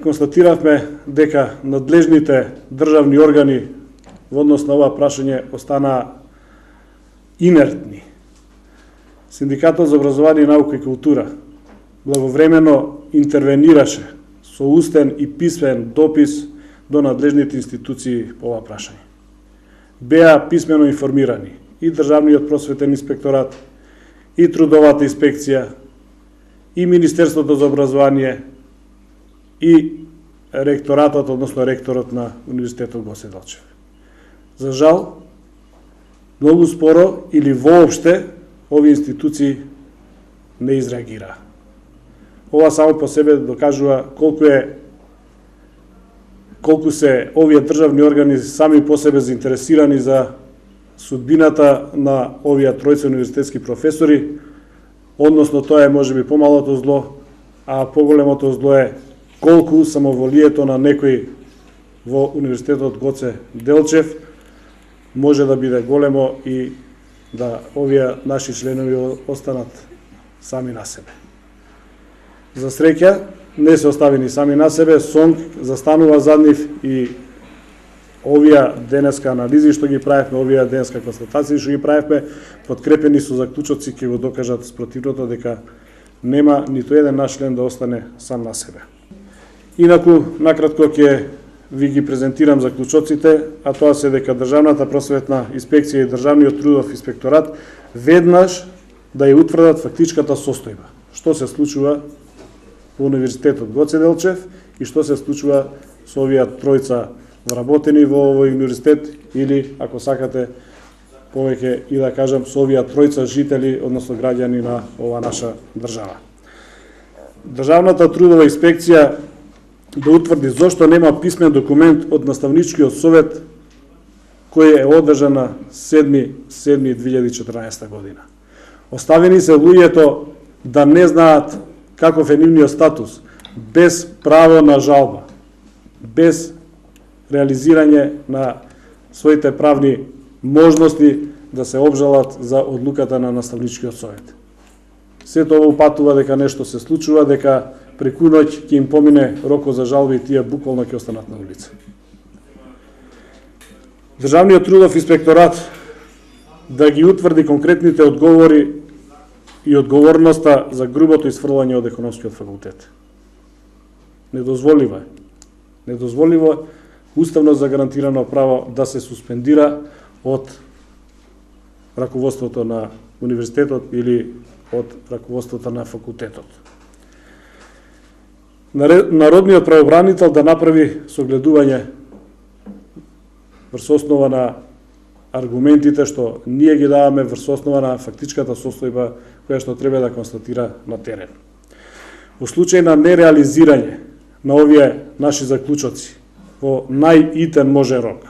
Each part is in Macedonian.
констатиравме дека надлежните државни органи во однос на ова прашање останаа инертни. Синдикатот за образование, наука и култура благовремено интервенираше со устен и писмен допис до надлежните институции по ова прашање. Беа писмено информирани и Државниот просветен инспекторат, и Трудовата инспекција, и Министерството за образование, и ректоратот, односно ректорот на Универзитетот Гоце Делчев. За жал, многу споро или воопште овие институции не изреагираа. Ова само по себе докажува колку се овие државни органи сами по себе заинтересирани за судбината на овие тројца универзитетски професори, односно тоа е можеби помалото зло, а поголемото зло е колку самоволието на некој во Универзитетот Гоце Делчев може да биде големо и да овие наши членови останат сами на себе. За среќа, не се оставени сами на себе, СОНК застанува зад нив и овие денеска анализи што ги правевме, овие денеска констатации што ги правевме, подкрепени со заклучоци ќе го докажат спротивното дека нема ниту еден наш член да остане сам на себе. Инаку, накратко ќе ви ги презентирам заклучоците, а тоа се дека Државната просветна инспекција и Државниот трудов инспекторат веднаш да ја утврдат фактичката состојба. Што се случува во Универзитетот Гоце Делчев и што се случува со овие тројца вработени во овој универзитет или, ако сакате, повеќе и да кажам, со овие тројца жители, односно граѓани на ова наша држава. Државната трудова инспекција да утврди зошто нема писмен документ од наставничкиот совет кој е одржан на 7.7.2014 година. Оставени се луѓето да не знаат каков е нивниот статус, без право на жалба, без реализирање на своите правни можности да се обжалат за одлуката на наставничкиот совет. Сето ова упатува дека нешто се случува, дека преку ноќ ќе им помине рокот за жалби и тие буквално ќе останат на улица. Државниот трудов инспекторат да ги утврди конкретните одговори и одговорноста за грубото исфрлање од економскиот факултет. Недозволиво е уставно загарантирано право да се суспендира од раководството на универзитетот или од раководството на факултетот. Народниот правобранител да направи согледување врз основа на аргументите што ние ги даваме, врз основа на фактичката состојба која што треба да констатира на терен. Во случај на нереализирање на овие наши заклучоци во најитен може рок,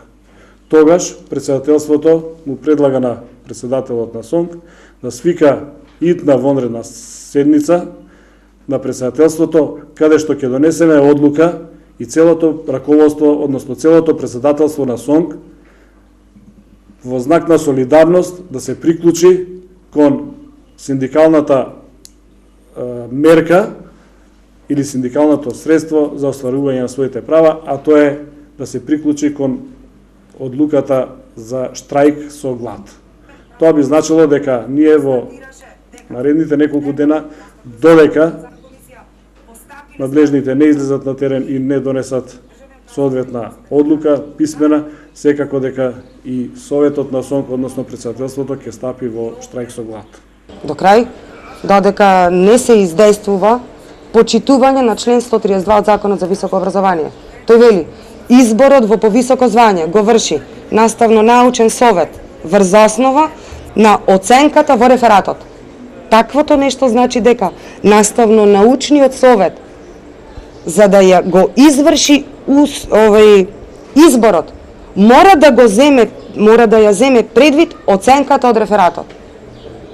тогаш председателството му предлага на председателот на СОНК да свика итна вонредна седница на председателството, каде што ќе донесеме одлука и целото раководство, односно целото председателство на СОНК во знак на солидарност да се приклучи кон синдикалната мерка или синдикалното средство за остварување на своите права, а тоа е да се приклучи кон одлуката за штрајк со глад. Тоа би значило дека ние во наредните неколку дена, додека надлежните не излезат на терен и не донесат соодветна одлука, писмена, секако дека и Советот на СОНК, односно председателството, ќе стапи во штрајк со глад. До крај, додека не се издействува почитување на член 132 од Законот за високо образование. Тој вели, изборот во повисоко звање го врши наставно-научен совет врз основа на оценката во рефератот. Таквото нешто значи дека наставно-научниот совет за да ја го изврши изборот мора да ја земе предвид оценката од рефератот.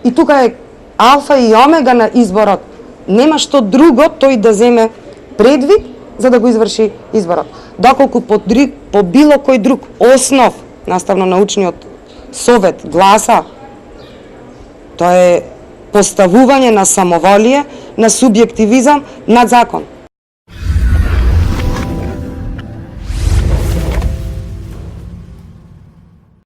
И тука е алфа и омега на изборот. Нема што друго тој да земе предвид за да го изврши изборот. Доколку по било кој друг основ наставно-научниот совет гласа, тоа е поставување на самоволие, на субјективизам над закон.